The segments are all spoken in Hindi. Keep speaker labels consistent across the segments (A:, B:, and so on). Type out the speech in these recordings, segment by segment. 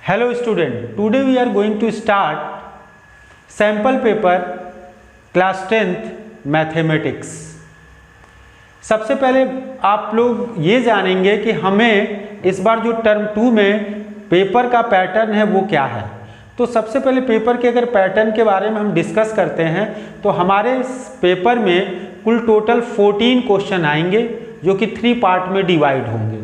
A: Hello student, today we are going to start sample paper class 10th mathematics. सबसे पहले आप लोग ये जानेंगे कि हमें इस बार जो टर्म 2 में पेपर का पैटर्न है वो क्या है। तो सबसे पहले पेपर के अगर पैटर्न के बारे में हम डिस्कस करते हैं तो हमारे पेपर में कुल टोटल 14 क्वेश्चन आएंगे जो कि 3 पार्ट में डिवाइड होंगे।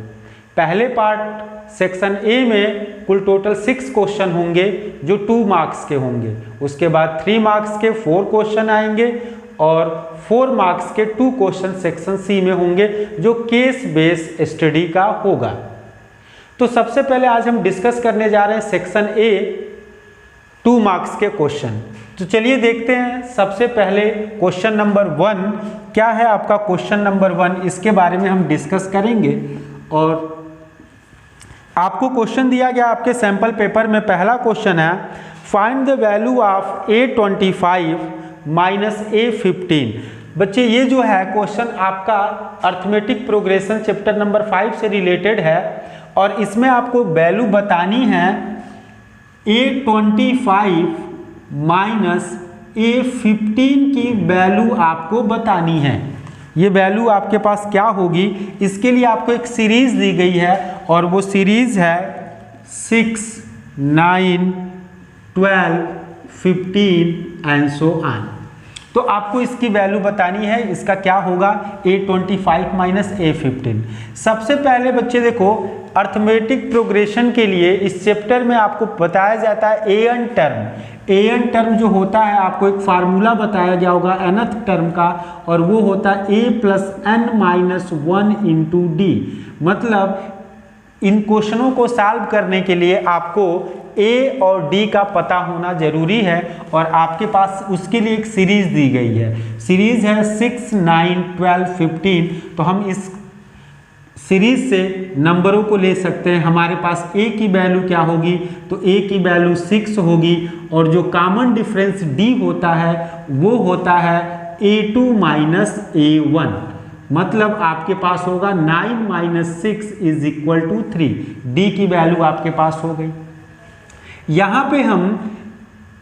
A: पहले पार्ट सेक्शन ए में कुल टोटल 6 क्वेश्चन होंगे जो 2 मार्क्स के होंगे। उसके बाद 3 मार्क्स के 4 क्वेश्चन आएंगे और 4 मार्क्स के 2 क्वेश्चन सेक्शन सी में होंगे जो केस बेस स्टडी का होगा। तो सबसे पहले आज हम डिस्कस करने जा रहे हैं सेक्शन ए 2 मार्क्स के क्वेश्चन। तो चलिए देखते हैं। सबसे पहले क्वेश्चन नंबर 1 क्या है आपका। क्वेश्चन नंबर 1 इसके बारे में हम डिस्कस करेंगे। और आपको क्वेश्चन दिया गया आपके सैंपल पेपर में। पहला क्वेश्चन है find the value of A25 minus A15। बच्चे ये जो है क्वेश्चन आपका अर्थमेटिक प्रोग्रेशन चैप्टर नंबर 5 से रिलेटेड है और इसमें आपको वैल्यू बतानी है A25 माइनस A15 की वैल्यू आपको बतानी है। ये वैल्यू आपके पास क्या होगी, इसके लिए आपको एक सीरीज दी गई है और वो सीरीज है 6, 9, 12, 15 एंड सो ऑन। तो आपको इसकी वैल्यू बतानी है। इसका क्या होगा A25 माइनस A15। सबसे पहले बच्चे देखो अर्थमेटिक प्रोग्रेशन के लिए इस चैप्टर में आपको बताया जाता है एन टर्म। एन टर्म जो होता है आपको एक फार्मूला बताया गया होगा nth टर्म का और वो होता है a plus n minus 1 into D. मतलब इन क्वेश्चनों को सॉल्व करने के लिए आपको a और d का पता होना जरूरी है और आपके पास उसके लिए एक सीरीज दी गई है। सीरीज है 6, 9, 12, 15। तो हम इस सीरीज से नंबरों को ले सकते हैं। हमारे पास a की वैल्यू क्या होगी, तो a की वैल्यू 6 होगी और जो कॉमन डिफरेंस d होता है वो होता है A2 माइनस A1। मतलब आपके पास होगा 9 minus 6 is equal to 3। d की वैल्यू आपके पास हो गई। यहाँ पे हम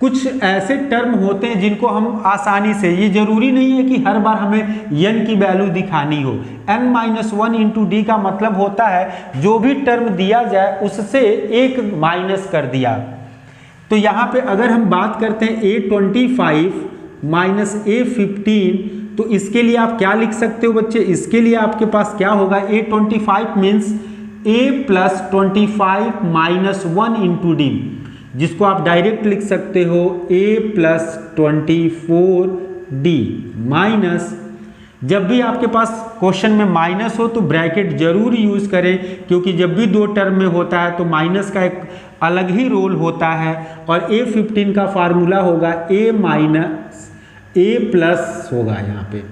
A: कुछ ऐसे टर्म होते हैं जिनको हम आसानी से, ये जरूरी नहीं है कि हर बार हमें n की वैल्यू दिखानी हो। n माइनस 1 इंटू डी का मतलब होता है जो भी टर्म दिया जाए उससे एक माइनस कर दिया। तो यहाँ पे अगर हम बात करते हैं A25 माइनस A15 तो इसके लिए आप क्या लिख सकते हो बच्चे। इसके लिए आपके पास क्या होगा A25 means A plus 25 minus 1 into D, जिसको आप डायरेक्ट लिख सकते हो A प्लस 24D माइनस, जब भी आपके पास क्वेश्चन में माइनस हो तो ब्रैकेट जरूर यूज करें क्योंकि जब भी 2 टर्म में होता है तो माइनस का एक अलग ही रोल होता है। और A15 का फार्मूला होगा A माइनस A प्लस होगा यहाँ पे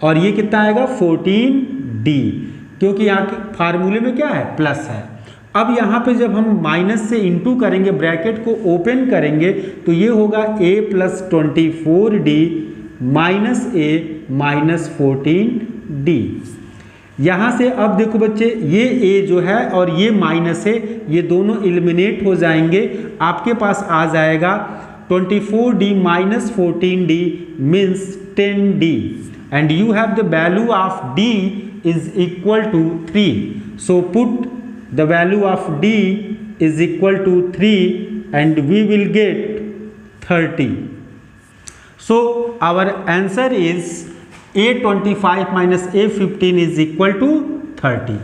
A: और ये कितना आएगा 14D क्योंकि यहाँ के फार्मूले में क्या है प्लस है। अब यहाँ पे जब हम माइनस से इंटू करेंगे, ब्रैकेट को ओपन करेंगे तो ये होगा A plus 24D minus A minus 14D। यहाँ से अब देखो बच्चे ये A जो है और ये माइनस है, ये दोनों एलिमिनेट हो जाएंगे। आपके पास आ जाएगा 24D minus 14D means 10D and you have the value of D is equal to 3। So put the value of D is equal to 3 and we will get 30. So our answer is A25 minus A15 is equal to 30.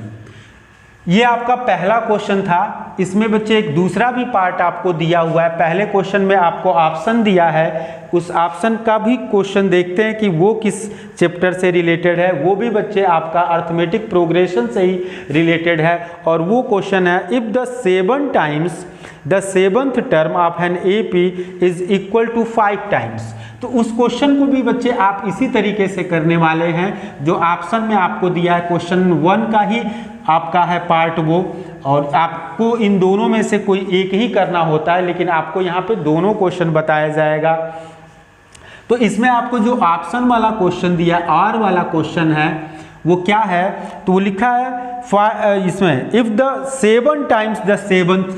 A: ये आपका पहला क्वेश्चन था। इसमें बच्चे एक दूसरा भी पार्ट आपको दिया हुआ है। पहले क्वेश्चन में आपको ऑप्शन दिया है, उस ऑप्शन का भी क्वेश्चन देखते हैं कि वो किस चैप्टर से रिलेटेड है। वो भी बच्चे आपका अर्थमेटिक प्रोग्रेशन से ही रिलेटेड है और वो क्वेश्चन है if the 7 times the 7th term of an AP is equal to 5 times. तो उस क्वेश्चन को भी बच्चे आप इसी तरीके से करने वाले हैं जो ऑप्शन में आपको दिया है। क्वेश्चन 1 का ही आपका है पार्ट वो, और आपको इन दोनों में से कोई एक ही करना होता है लेकिन आपको यहाँ पे दोनों क्वेश्चन बताया जाएगा। तो इसमें आपको जो ऑप्शन वाला क्वेश्चन दिया R वाला क्वेश्चन है वो क्या है, तो वो लिखा है इसमें if the 7 times the 7th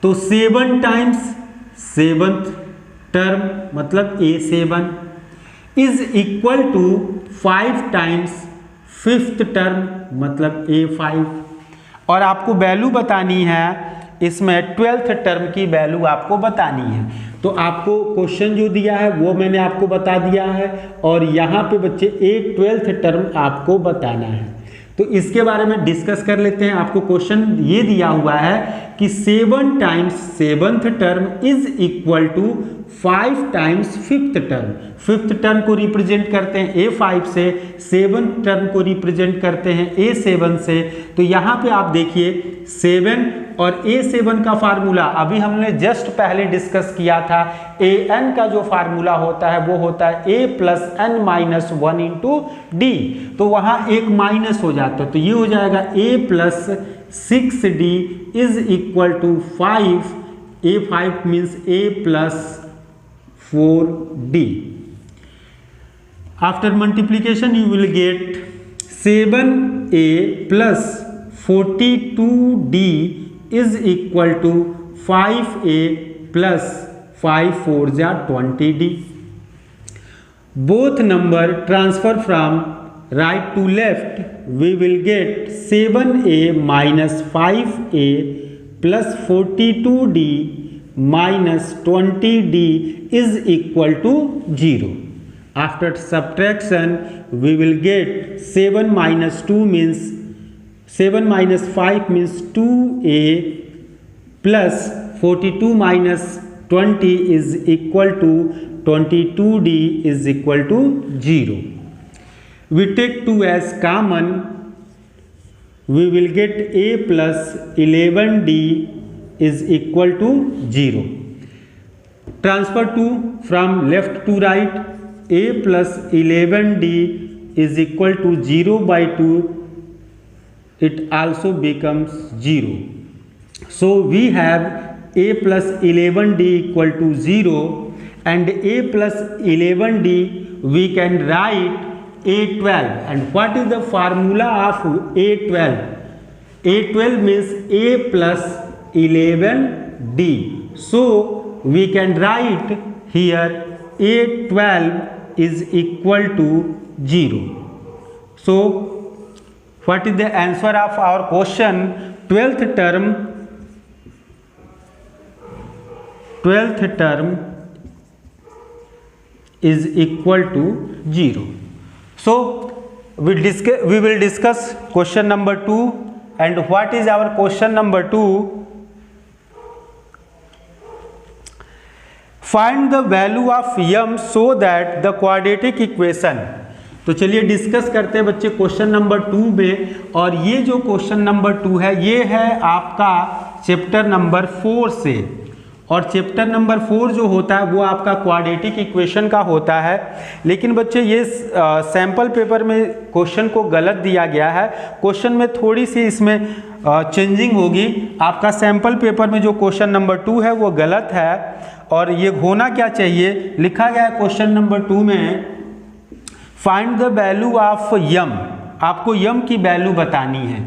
A: तो 7 टाइम्स 7th टर्म मतलब A7 is equal to 5 times 5th term मतलब A5। और आपको वैल्यू बतानी है इसमें 12th टर्म की वैल्यू आपको बतानी है। तो आपको क्वेश्चन जो दिया है वो मैंने आपको बता दिया है और यहाँ पे बच्चे एक 12th टर्म आपको बताना है। तो इसके बारे में डिस्कस कर लेते हैं। आपको क्वेश्चन ये दिया हुआ है कि 7 times 7th term is equal to 5 times 5th term. 5th term को रिप्रेजेंट करते हैं A5 से, 7th टर्म को रिप्रेजेंट करते हैं A7 से। तो यहाँ पे आप देखिए 7 और A7 का फार्मूला अभी हमने जस्ट पहले डिस्कस किया था। AN का जो फार्मूला होता है वो होता है A plus N minus 1 into D। तो वहाँ एक माइनस हो जाता है, तो ये हो जाएगा A plus 6D is equal to 5। A5 means A plus 4D। After multiplication you will get 7A plus 42D is equal to 5A plus 5 4 जा 20D। Both number transfer from right to left, we will get 7A minus 5A plus 42D minus 20D is equal to 0। After subtraction we will get 7 minus 2 means 7 minus 5 means 2A plus 42 minus 20 is equal to 22D is equal to 0। We take 2 as common, we will get A plus 11D is equal to 0। Transfer 2 from left to right, A plus 11D is equal to 0 by 2, it also becomes 0। So we have A plus 11D equal to 0 and A plus 11D we can write A12। And what is the formula of A12? A12 means A plus 11D। So we can write here A12 is equal to 0। So what is the answer of our question? 12th term is equal to 0। So we will discuss question number 2। and what is our question number 2? Find the value of m so that the quadratic equation। तो चलिए डिस्कस करते हैं बच्चे क्वेश्चन नंबर 2 में। और ये जो क्वेश्चन नंबर 2 है ये है आपका चैप्टर नंबर 4 से। और चैप्टर नंबर 4 जो होता है वो आपका क्वाड्रेटिक इक्वेशन का होता है। लेकिन बच्चे ये सैम्पल पेपर में क्वेश्चन को गलत दिया गया है। क्वेश्चन में थोड़ी सी इसमें चेंजिंग होगी। आपका सैम्पल पेपर में जो क्वेश्चन नंबर 2 है वो गलत है और ये होना क्या चाहिए, लिखा गया है क्वेश्चन नंबर 2 में फाइंड द वैल्यू ऑफ यम। आपको यम की वैल्यू बतानी है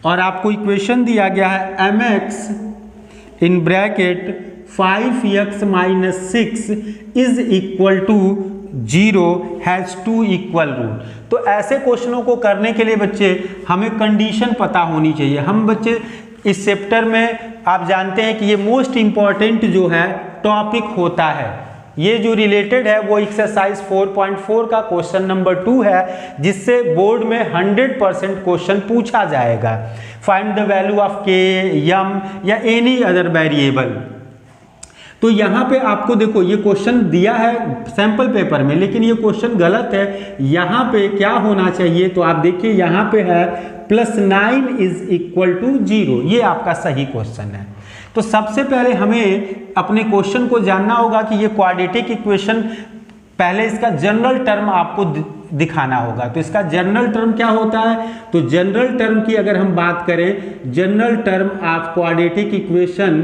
A: और आपको इक्वेशन दिया गया है mx in bracket 5x minus 6 is equal to 0 has 2 equal root. तो ऐसे क्वेश्चनों को करने के लिए बच्चे हमें कंडीशन पता होनी चाहिए। हम बच्चे इस चैप्टर में आप जानते हैं कि ये मोस्ट इम्पॉर्टेंट जो है टॉपिक होता है। ये जो रिलेटेड है वो एक्सरसाइज 4.4 का क्वेश्चन नंबर 2 है जिससे बोर्ड में 100% क्वेश्चन पूछा जाएगा। फाइंड द वैल्यू ऑफ के, यम या एनी अदर वेरिएबल। तो यहाँ पे आपको देखो ये क्वेश्चन दिया है सैंपल पेपर में लेकिन ये क्वेश्चन गलत है। यहाँ पे क्या होना चाहिए, तो आप देखिए यहाँ पे है +9 इज इक्वल टू 0। ये आपका सही क्वेश्चन है। तो सबसे पहले हमें अपने क्वेश्चन को जानना होगा कि ये क्वाड्रेटिक इक्वेशन, पहले इसका जनरल टर्म आपको दिखाना होगा। तो इसका जनरल टर्म क्या होता है, तो जनरल टर्म की अगर हम बात करें, general term of quadratic equation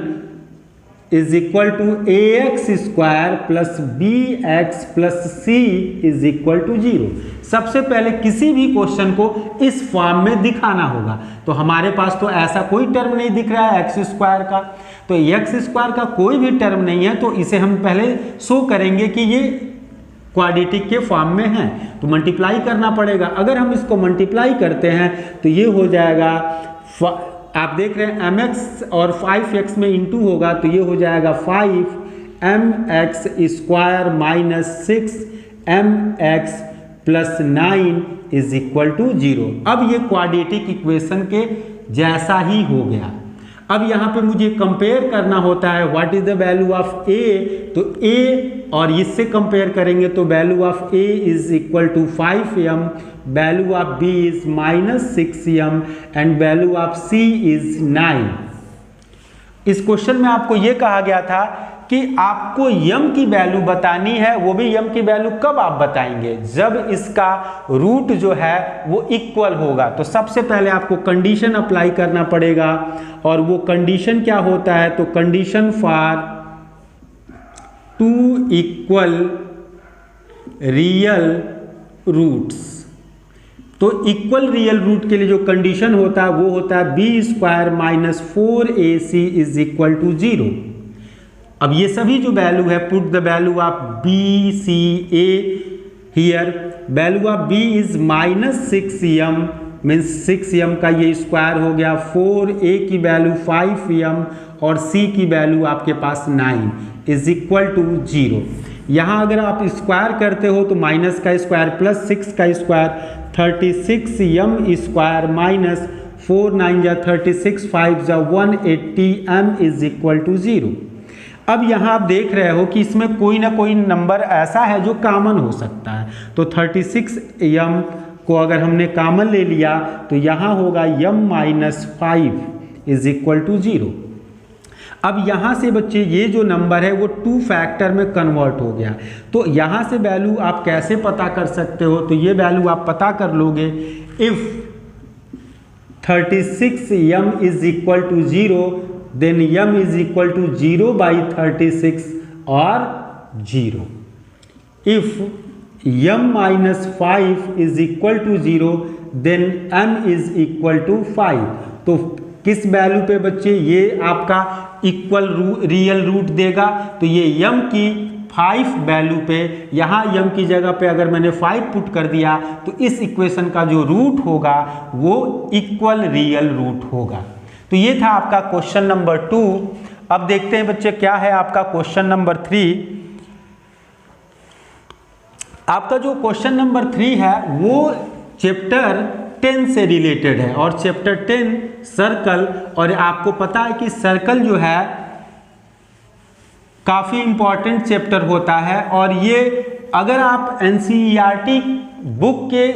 A: is equal to a x square plus b x plus c is equal to 0। सबसे पहले किसी भी क्वेश्चन को इस फॉर्म में दिखाना होगा। तो हमारे पास तो ऐसा कोई टर्म नहीं दिख रहा है एक्स स्क्वायर का, तो एक्स स्क्वायर का कोई भी टर्म नहीं है, तो इसे हम पहले शो करेंगे कि ये क्वाड्रेटिक के फॉर्म में है, तो मल्टीप्लाई करना पड़ेगा। अगर हम इसको मल्टीप्लाई करते हैं तो ये हो जाएगा, आप देख रहे हैं mx और 5x में इंटू होगा, तो ये हो जाएगा 5mx square minus 6mx plus 9 is equal to 0। अब ये क्वाड्रेटिक इक्वेशन के जैसा ही हो गया। अब यहाँ पे मुझे कंपेयर करना होता है what is the value of a, तो a और इससे कंपेयर करेंगे तो value of a is equal to 5m, value of b is -6m and value of c is 9। इस क्वेश्चन में आपको ये कहा गया था कि आपको m की वैल्यू बतानी है, वो भी m की वैल्यू कब आप बताएंगे, जब इसका रूट जो है वो इक्वल होगा। तो सबसे पहले आपको कंडीशन अप्लाई करना पड़ेगा, और वो कंडीशन क्या होता है, तो condition for 2 equal real roots. तो इक्वल रियल रूट के लिए जो कंडीशन होता है वो होता है b square minus 4ac is equal to 0। अब ये सभी जो वैल्यू है, put the value of b c a here, value of b is -6m means 6m का ये स्क्वायर हो गया, 4a की वैल्यू 5m और c की वैल्यू आपके पास 9 इज इक्वल टू 0। यहाँ अगर आप स्क्वायर करते हो तो माइनस का स्क्वायर प्लस 6 का स्क्वायर 36m स्क्वायर माइनस 4 9 जा 36 5 जा 180m इज इक्वल टू 0। अब यहाँ आप देख रहे हो कि इसमें कोई ना कोई नंबर ऐसा है जो कॉमन हो सकता है, तो 36m को अगर हमने कॉमन ले लिया तो यहाँ होगा m-5 इज इक्वल टू 0। अब यहाँ से बच्चे ये जो नंबर है वो 2 फैक्टर में कन्वर्ट हो गया, तो यहाँ से वैल्यू आप कैसे पता कर सकते हो, तो ये वैल्यू आप पता कर लोगे। If 36m is equal to 0 then m is equal to 0 by 36 और 0। If m-5 is equal to 0 then m is equal to 5। तो किस वैल्यू पे बच्चे ये आपका इक्वल रियल रूट देगा, तो ये m की 5 वैल्यू पे, यहाँ m की जगह पे अगर मैंने 5 पुट कर दिया तो इस इक्वेशन का जो रूट होगा वो इक्वल रियल रूट होगा। तो ये था आपका क्वेश्चन नंबर 2। अब देखते हैं बच्चे क्या है आपका क्वेश्चन नंबर 3। आपका जो क्वेश्चन नंबर 3 है वो चैप्टर 10 से रिलेटेड है, और चैप्टर 10 सर्कल, और आपको पता है कि सर्कल जो है काफ़ी इंपॉर्टेंट चैप्टर होता है, और ये अगर आप NCERT बुक के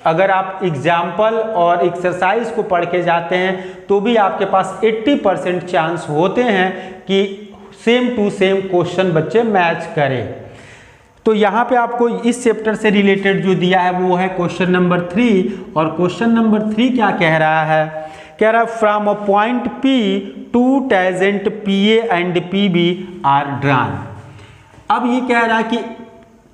A: अगर आप एग्जाम्पल और एक्सरसाइज को पढ़ के जाते हैं तो भी आपके पास 80% चांस होते हैं कि सेम टू सेम क्वेश्चन बच्चे मैच करें। तो यहाँ पे आपको इस चैप्टर से रिलेटेड जो दिया है वो है क्वेश्चन नंबर 3, और क्वेश्चन नंबर 3 क्या कह रहा है, कह रहा है from a point P 2 tangent PA and PB are drawn. अब ये कह रहा है कि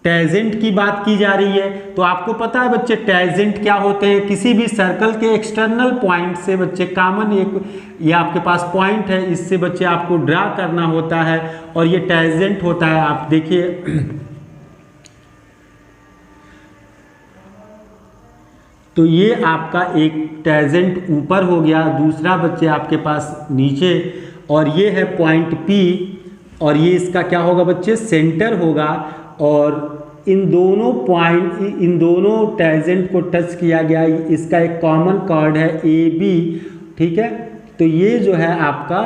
A: टेंजेंट की बात की जा रही है, तो आपको पता है बच्चे टेंजेंट क्या होते हैं, किसी भी सर्कल के एक्सटर्नल पॉइंट से बच्चे कॉमन एक ये आपके पास पॉइंट है, इससे बच्चे आपको ड्रा करना होता है और ये टेंजेंट होता है। आप देखिए तो ये आपका एक टेंजेंट ऊपर हो गया, दूसरा बच्चे आपके पास नीचे, और ये है पॉइंट P, और ये इसका क्या होगा बच्चे सेंटर होगा, और इन दोनों टेंजेंट को टच किया गया, इसका एक कॉमन कॉर्ड है AB, ठीक है। तो ये जो है आपका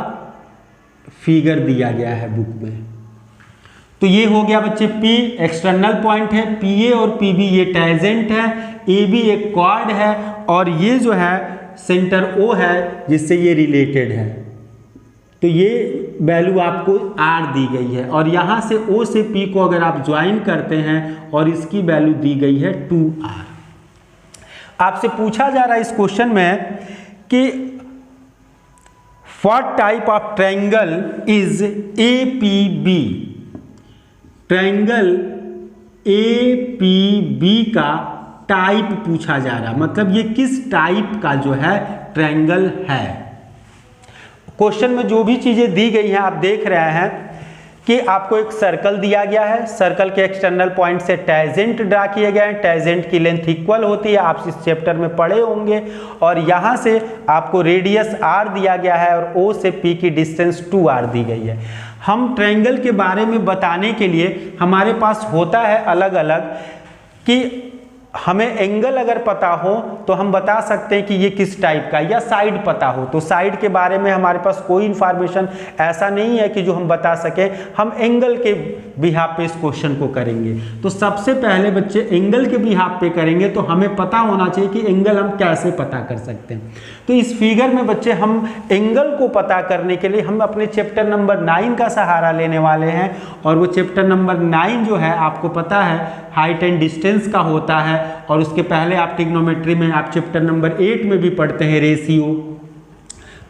A: फिगर दिया गया है बुक में। तो ये हो गया बच्चे P एक्सटर्नल पॉइंट है, PA और PB ये टेंजेंट है, AB एक कॉर्ड है, और ये जो है सेंटर O है जिससे ये रिलेटेड है। तो ये वैल्यू आपको R दी गई है, और यहाँ से O से P को अगर आप ज्वाइन करते हैं और इसकी वैल्यू दी गई है 2R। आपसे पूछा जा रहा है इस क्वेश्चन में कि what type of triangle is APB? Triangle APB का टाइप पूछा जा रहा, मतलब ये किस टाइप का जो है ट्रायंगल है। क्वेश्चन में जो भी चीजें दी गई हैं आप देख रहे हैं कि आपको एक सर्कल दिया गया है, सर्कल के एक्सटर्नल पॉइंट से टैजेंट ड्रा किए गए हैं, टैजेंट की लेंथ इक्वल होती है, आप इस चैप्टर में पढ़े होंगे, और यहाँ से आपको रेडियस r दिया गया है और O से P की डिस्टेंस 2r दी गई है। हम ट्रायंगल के बारे में बताने के लिए हमारे पास होता है अलग अलग कि हमें एंगल अगर पता हो तो हम बता सकते हैं कि ये किस टाइप का, या साइड पता हो तो साइड के बारे में हमारे पास कोई इंफॉर्मेशन ऐसा नहीं है कि जो हम बता सकें, हम एंगल के बिहाफ पे इस क्वेश्चन को करेंगे। तो सबसे पहले बच्चे एंगल के बिहाफ पे करेंगे तो हमें पता होना चाहिए कि एंगल हम कैसे पता कर सकते हैं। तो इस फिगर में बच्चे हम एंगल को पता करने के लिए हम अपने चैप्टर नंबर 9 का सहारा लेने वाले हैं, और वो चैप्टर नंबर 9 जो है आपको पता है हाइट एंड डिस्टेंस का होता है, और उसके पहले आप ट्रिग्नोमेट्री में आप चैप्टर नंबर 8 में भी पढ़ते हैं रेशियो।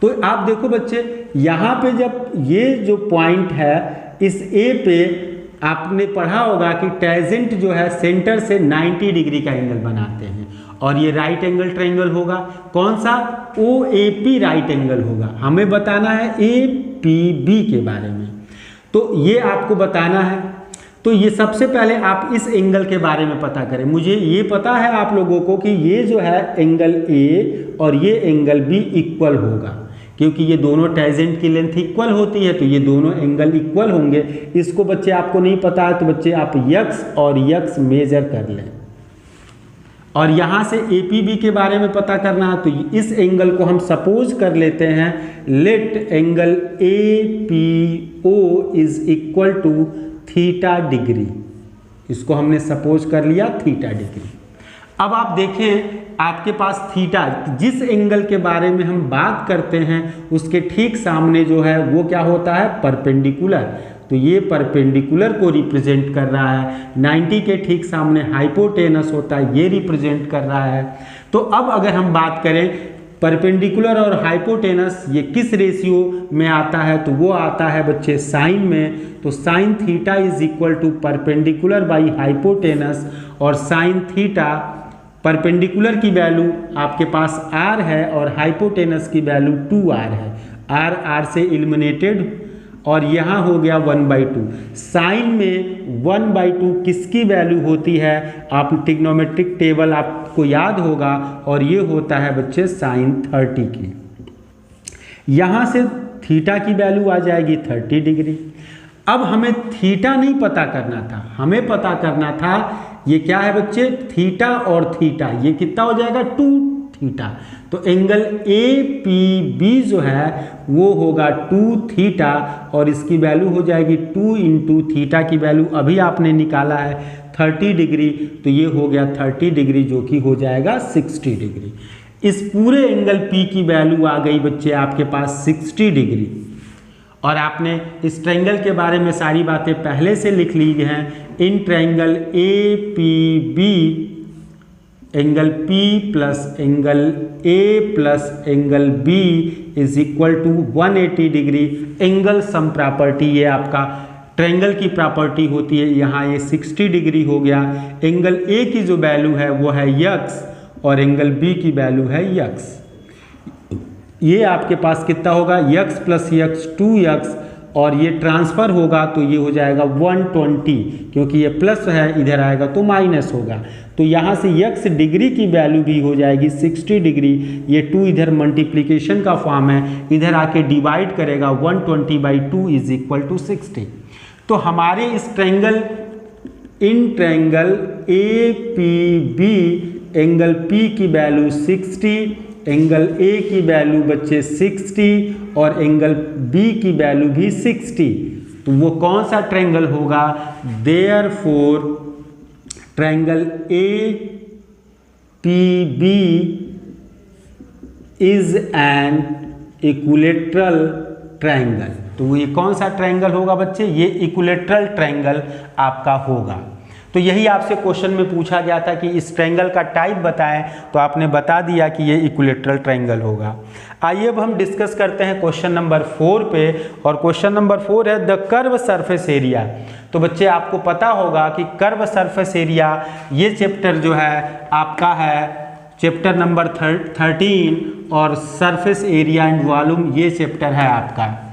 A: तो आप देखो बच्चे यहाँ पे जब ये जो पॉइंट है इस A पे आपने पढ़ा होगा कि टैजेंट जो है सेंटर से 90 डिग्री का एंगल बनाते हैं, और ये राइट एंगल ट्रायंगल होगा। कौन सा? OAP राइट एंगल होगा। हमें बताना है APB के बारे में, तो ये आपको बताना है। तो ये सबसे पहले आप इस एंगल के बारे में पता करें। मुझे ये पता है आप लोगों को कि ये जो है एंगल A और ये एंगल B इक्वल होगा, क्योंकि ये दोनों टैजेंट की लेंथ इक्वल होती है, तो ये दोनों एंगल इक्वल होंगे। इसको बच्चे आपको नहीं पता है तो बच्चे आप यक्स और यक्स मेजर कर लें, और यहाँ से APB के बारे में पता करना है। तो इस एंगल को हम सपोज कर लेते हैं, let angle APO is equal to theta degree. इसको हमने सपोज कर लिया थीटा डिग्री। अब आप देखें आपके पास थीटा, जिस एंगल के बारे में हम बात करते हैं उसके ठीक सामने जो है वो क्या होता है? परपेंडिकुलर। तो ये परपेंडिकुलर को रिप्रेजेंट कर रहा है। 90 के ठीक सामने हाइपोटेनस होता है, ये रिप्रेजेंट कर रहा है। तो अब अगर हम बात करें परपेंडिकुलर और हाइपोटेनस ये किस रेशियो में आता है, तो वो आता है बच्चे साइन में। तो sine theta is equal to perpendicular by hypotenuse, और साइन थीटा परपेंडिकुलर की वैल्यू आपके पास r है और हाइपोटेनस की वैल्यू 2r है। r से इलिमिनेटेड, और यहाँ हो गया 1/2। साइन में 1/2 किसकी वैल्यू होती है? आप ट्रिग्नोमेट्रिक टेबल आपको याद होगा, और ये होता है बच्चे साइन 30 की। यहाँ से थीटा की वैल्यू आ जाएगी 30 डिग्री। अब हमें थीटा नहीं पता करना था, हमें पता करना था ये क्या है बच्चे? थीटा और थीटा, ये कितना हो जाएगा? 2 थीटा। तो एंगल APB जो है वो होगा 2 थीटा, और इसकी वैल्यू हो जाएगी 2 इंटू थीटा की वैल्यू अभी आपने निकाला है 30 डिग्री, तो ये हो गया 30 डिग्री जो कि हो जाएगा 60 डिग्री। इस पूरे एंगल P की वैल्यू आ गई बच्चे आपके पास 60 डिग्री। और आपने इस ट्रायंगल के बारे में सारी बातें पहले से लिख ली हैं। In triangle APB angle P plus angle A plus angle B is equal to 180 degree. Angle sum property ये आपका ट्रायंगल की प्रॉपर्टी होती है। यहाँ ये 60 डिग्री हो गया। एंगल A की जो वैल्यू है वो है यक्स, और एंगल B की वैल्यू है यक्स। ये आपके पास कितना होगा? यक्स प्लस यक्स 2x, और ये ट्रांसफ़र होगा तो ये हो जाएगा 120, क्योंकि ये प्लस है इधर आएगा तो माइनस होगा। तो यहाँ से यक्स डिग्री की वैल्यू भी हो जाएगी 60 डिग्री। ये 2 इधर मल्टीप्लिकेशन का फॉर्म है, इधर आके डिवाइड करेगा 120/2 इज इक्वल टू 60। तो हमारे इस triangle in triangle APB angle P की वैल्यू 60, एंगल A की वैल्यू बच्चे 60, और एंगल B की वैल्यू भी 60। तो वो कौन सा ट्रायंगल होगा? Therefore triangle APB is an equilateral triangle. तो ये कौन सा ट्रायंगल होगा बच्चे? ये इक्विलैटरल ट्रायंगल आपका होगा। तो यही आपसे क्वेश्चन में पूछा गया था कि इस ट्रायंगल का टाइप बताएं, तो आपने बता दिया कि ये इक्विलैटरल ट्रायंगल होगा। आइए अब हम डिस्कस करते हैं क्वेश्चन नंबर 4 पे, और क्वेश्चन नंबर 4 है द कर्व सरफेस एरिया। तो बच्चे आपको पता होगा कि कर्व सरफेस एरिया ये चैप्टर जो है आपका है चैप्टर नंबर 13, और सरफेस एरिया एंड वॉल्यूम ये चैप्टर है आपका।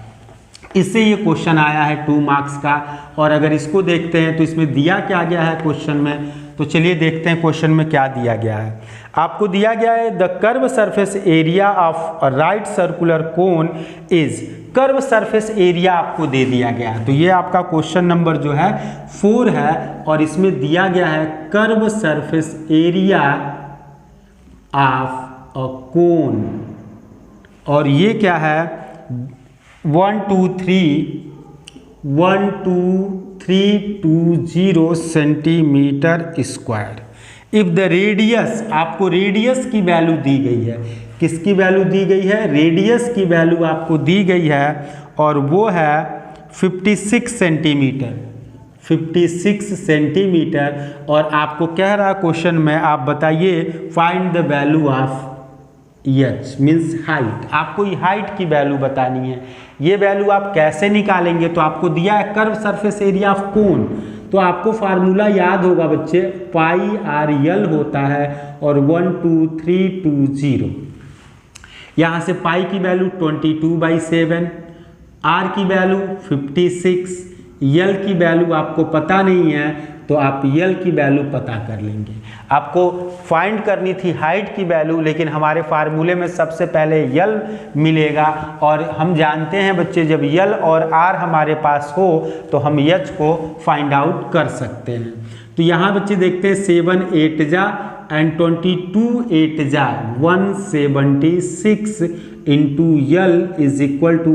A: इससे ये क्वेश्चन आया है 2 मार्क्स का। और अगर इसको देखते हैं तो इसमें दिया क्या गया है क्वेश्चन में, तो चलिए देखते हैं क्वेश्चन में क्या दिया गया है। आपको दिया गया है the curve surface area of a right circular cone is, curve surface area आपको दे दिया गया है। तो ये आपका क्वेश्चन नंबर जो है 4 है, और इसमें दिया गया है curve surface area of a cone, और ये क्या है 12320 centimetre square. If the radius, आपको रेडियस की वैल्यू दी गई है, किसकी वैल्यू दी गई है, रेडियस की वैल्यू आपको दी गई है, और वो है 56 सेंटीमीटर, 56 सेंटीमीटर। और आपको कह रहा क्वेश्चन में आप बताइए find the value of H means height, आपको हाइट की वैल्यू बतानी है। ये वैल्यू आप कैसे निकालेंगे, तो आपको दिया है curve surface area of cone, तो आपको फार्मूला याद होगा बच्चे, पाई आर एल होता है और 12320। यहाँ से पाई की वैल्यू 22/7, आर की वैल्यू 56, यल की वैल्यू आपको पता नहीं है, तो आप यल की वैल्यू पता कर लेंगे। आपको फाइंड करनी थी हाइट की वैल्यू, लेकिन हमारे फार्मूले में सबसे पहले यल मिलेगा, और हम जानते हैं बच्चे जब यल और आर हमारे पास हो तो हम एच को फाइंड आउट कर सकते हैं। तो यहाँ बच्चे देखते हैं 7 8 जा एंड 22 8 जा 176 into l is equal to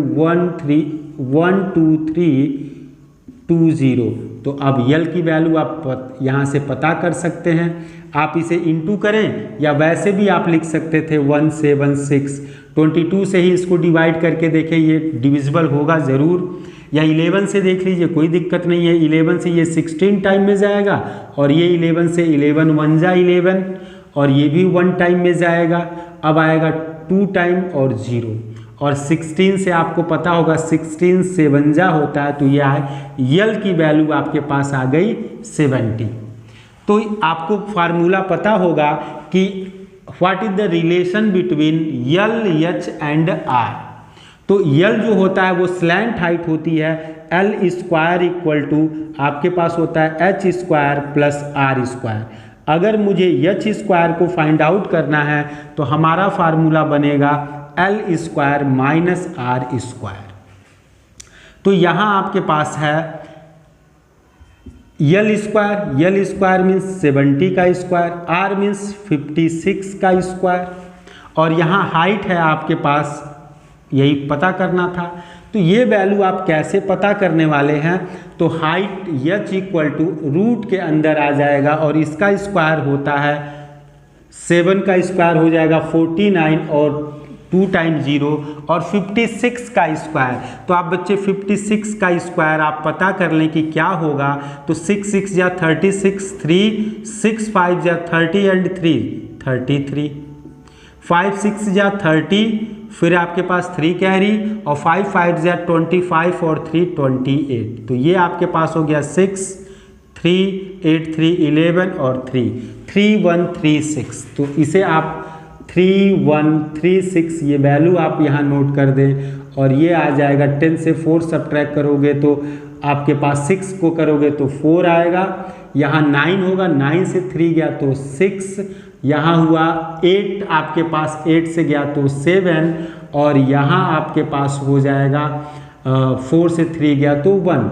A: 12320। तो अब यल की वैल्यू आप यहाँ से पता कर सकते हैं। आप इसे इंटू करें या वैसे भी आप लिख सकते थे 176, 22 से ही इसको डिवाइड करके देखें, ये डिविजिबल होगा ज़रूर, या 11 से देख लीजिए, कोई दिक्कत नहीं है। 11 से ये 16 टाइम में जाएगा, और ये 11 से 11 1 जा 11, और ये भी 1 टाइम में जाएगा। अब आएगा 2 टाइम और 0, और 16 से आपको पता होगा 16 7 जा होता है, तो यह है यल की वैल्यू आपके पास आ गई 70। तो आपको फार्मूला पता होगा कि what is the relation between l h and r. तो यल जो होता है वो स्लैंट हाइट होती है, एल स्क्वायर इक्वल टू आपके पास होता है h square plus r square. अगर मुझे एच स्क्वायर को फाइंड आउट करना है तो हमारा फार्मूला बनेगा l square minus r square. तो यहाँ आपके पास है यल स्क्वायर मीन्स 70 का स्क्वायर, आर मीन्स 56 का स्क्वायर, और यहाँ हाइट है आपके पास, यही पता करना था। तो ये वैल्यू आप कैसे पता करने वाले हैं, तो height h equal to root के अंदर आ जाएगा, और इसका स्क्वायर होता है 7 का स्क्वायर हो जाएगा 49, और 2 टाइम 0, और 56 का स्क्वायर। तो आप बच्चे 56 का स्क्वायर आप पता कर लें कि क्या होगा। तो 6 6 या 36, 3 6 5 या 30 एंड 3 33, 5 6 या 30, फिर आपके पास 3 कैरी, और 5 5 या 25 और 3 28। तो ये आपके पास हो गया 6 3 8 3 11 और 3 3136। तो इसे आप 3136 ये वैल्यू आप यहाँ नोट कर दें, और ये आ जाएगा 10 से 4 सब्ट्रैक्ट करोगे तो आपके पास 6 को करोगे तो 4 आएगा, यहाँ 9 होगा, 9 से 3 गया तो 6, यहाँ हुआ 8 आपके पास 8 से गया तो 7, और यहाँ आपके पास हो जाएगा 4 से 3 गया तो 1।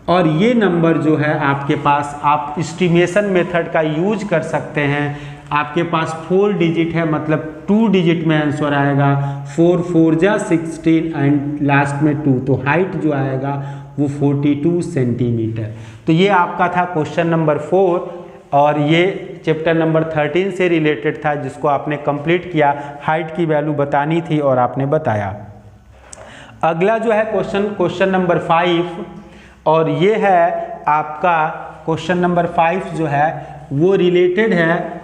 A: और ये नंबर जो है आपके पास आप एस्टिमेशन मेथड का यूज कर सकते हैं। आपके पास 4 डिजिट है, मतलब 2 डिजिट में आंसर आएगा, 4 4 जा 16 एंड लास्ट में 2, तो हाइट जो आएगा वो 42 सेंटीमीटर। तो ये आपका था क्वेश्चन नंबर 4, और ये चैप्टर नंबर 13 से रिलेटेड था, जिसको आपने कंप्लीट किया, हाइट की वैल्यू बतानी थी और आपने बताया। अगला जो है क्वेश्चन नंबर 5, और ये है आपका क्वेश्चन नंबर 5 जो है वो रिलेटेड है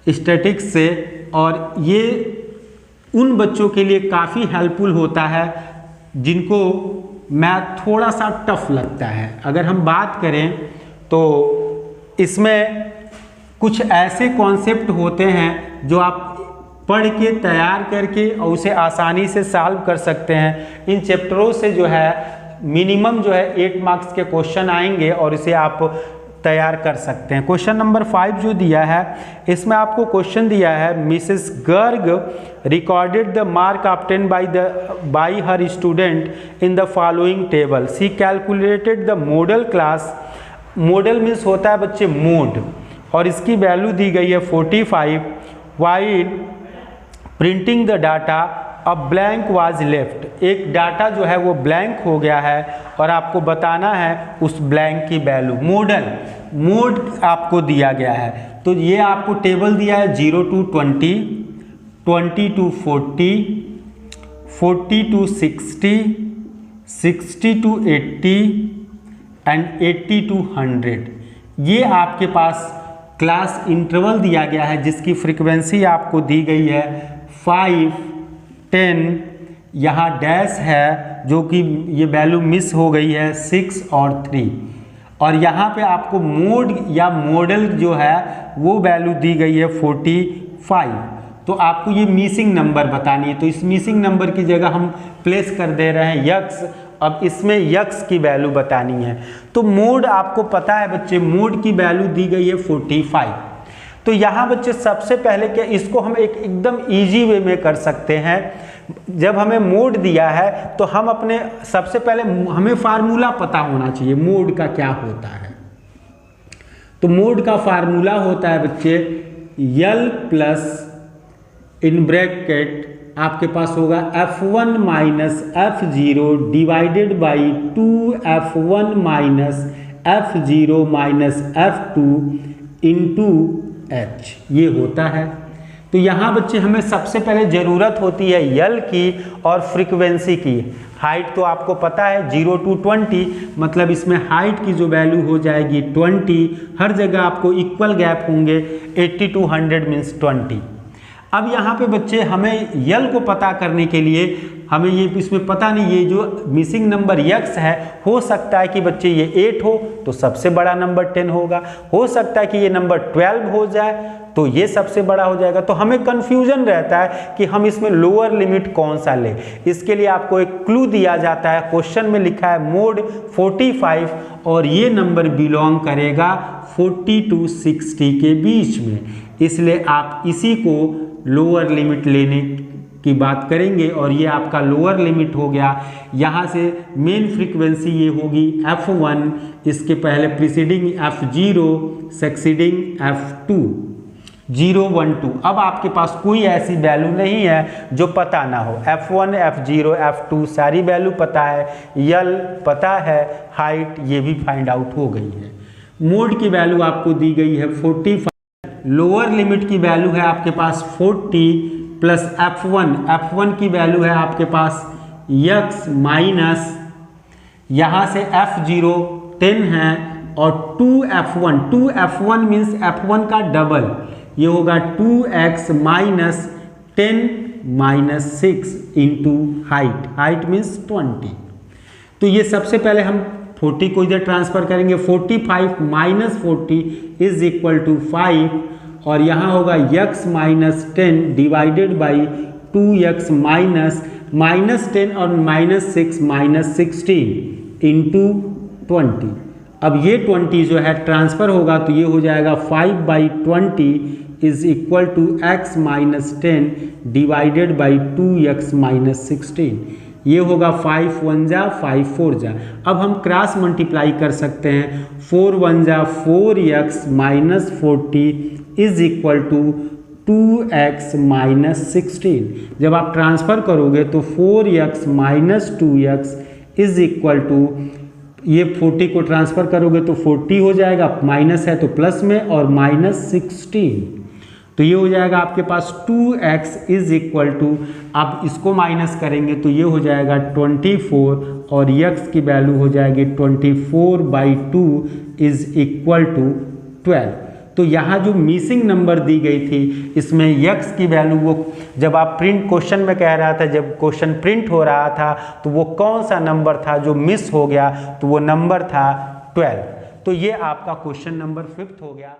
A: स्टैटिक्स से, और ये उन बच्चों के लिए काफ़ी हेल्पफुल होता है जिनको मैथ थोड़ा सा टफ लगता है। अगर हम बात करें तो इसमें कुछ ऐसे कॉन्सेप्ट होते हैं जो आप पढ़ के तैयार करके और उसे आसानी से सॉल्व कर सकते हैं। इन चैप्टरों से जो है मिनिमम जो है 8 मार्क्स के क्वेश्चन आएंगे और इसे आप तैयार कर सकते हैं। क्वेश्चन नंबर 5 जो दिया है इसमें आपको क्वेश्चन दिया है, Mrs Garg recorded the mark obtain bye her student in the following table. She calculated the model class. Model means होता है बच्चे मोड, और इसकी वैल्यू दी गई है 45। While printing the data a blank was left. एक डाटा जो है वो ब्लैंक हो गया है और आपको बताना है उस ब्लैंक की वैल्यू। मोड आपको दिया गया है, तो ये आपको टेबल दिया है 0 to 20, 20 to 40, 40 to 60, 60 to 80 and 80 to 100। ये आपके पास क्लास इंटरवल दिया गया है जिसकी फ्रीक्वेंसी आपको दी गई है 5, 10, यहाँ डैश है जो कि ये वैल्यू मिस हो गई है 6 और 3, और यहाँ पे आपको मोड या मॉडल जो है वो वैल्यू दी गई है 45। तो आपको ये मिसिंग नंबर बतानी है, तो इस मिसिंग नंबर की जगह हम प्लेस कर दे रहे हैं यक्स। अब इसमें यक्स की वैल्यू बतानी है, तो मोड आपको पता है बच्चे, मोड की वैल्यू दी गई है 45। तो यहाँ बच्चे सबसे पहले क्या, इसको हम एकदम इजी वे में कर सकते हैं। जब हमें मोड दिया है तो हम अपने सबसे पहले हमें फार्मूला पता होना चाहिए मोड का क्या होता है। तो मोड का फार्मूला होता है बच्चे यल प्लस इन ब्रैकेट आपके पास होगा f1 minus f0 divided by 2f1 minus f0 minus f2 into h, ये होता है। तो यहाँ बच्चे हमें सबसे पहले ज़रूरत होती है यल की और फ्रीक्वेंसी की। हाइट तो आपको पता है 0 to 20, मतलब इसमें हाइट की जो वैल्यू हो जाएगी 20। हर जगह आपको इक्वल गैप होंगे, 80 to 100 मीन्स 20। अब यहाँ पे बच्चे हमें यल को पता करने के लिए हमें ये इसमें पता नहीं, ये जो मिसिंग नंबर यक्स है, हो सकता है कि बच्चे ये 8 हो तो सबसे बड़ा नंबर 10 होगा, हो सकता है कि ये नंबर 12 हो जाए तो ये सबसे बड़ा हो जाएगा। तो हमें कन्फ्यूजन रहता है कि हम इसमें लोअर लिमिट कौन सा ले। इसके लिए आपको एक क्लू दिया जाता है, क्वेश्चन में लिखा है मोड 45 और ये नंबर बिलोंग करेगा 40 to 60 के बीच में, इसलिए आप इसी को लोअर लिमिट लेने की बात करेंगे और ये आपका लोअर लिमिट हो गया। यहाँ से मेन फ्रीक्वेंसी ये होगी f1, इसके पहले प्रीसीडिंग f0, सक्सीडिंग f2, 0, 1, 2। अब आपके पास कोई ऐसी वैल्यू नहीं है जो पता ना हो। f1, f0, f2 सारी वैल्यू पता है, यल पता है, हाइट ये भी फाइंड आउट हो गई है। मोड की वैल्यू आपको दी गई है 45, लोअर लिमिट की वैल्यू है आपके पास 40 प्लस f1 की वैल्यू है आपके पास x माइनस यहाँ से f0 10 है और 2f1 मीन्स f1 का डबल, ये होगा 2x minus 10 minus 6 into height means 20। तो ये सबसे पहले हम 40 को इधर ट्रांसफर करेंगे, 45 माइनस 40 इज इक्वल टू 5 और यहाँ होगा x minus 10 divided by 2x minus 10 और माइनस 6 माइनस 16 इंटू 20। अब ये 20 जो है ट्रांसफ़र होगा तो ये हो जाएगा 5/20 is equal to x minus 10 divided by 2x minus 16। ये होगा 5 1 जा 5 4 जा। अब हम क्रॉस मल्टीप्लाई कर सकते हैं, 4 1 जा 4x minus 40 is equal to 2x minus 16। जब आप ट्रांसफ़र करोगे तो 4x minus 2x is equal to, ये 40 को ट्रांसफ़र करोगे तो 40 हो जाएगा, माइनस है तो प्लस में, और माइनस 16। तो ये हो जाएगा आपके पास 2x इज इक्वल टू, अब इसको माइनस करेंगे तो ये हो जाएगा 24 और x की वैल्यू हो जाएगी 24/2 इज इक्वल टू 12। तो यहाँ जो मिसिंग नंबर दी गई थी इसमें x की वैल्यू, वो जब आप प्रिंट क्वेश्चन में कह रहा था, जब क्वेश्चन प्रिंट हो रहा था तो वो कौन सा नंबर था जो मिस हो गया, तो वो नंबर था 12। तो ये आपका क्वेश्चन नंबर 5 हो गया।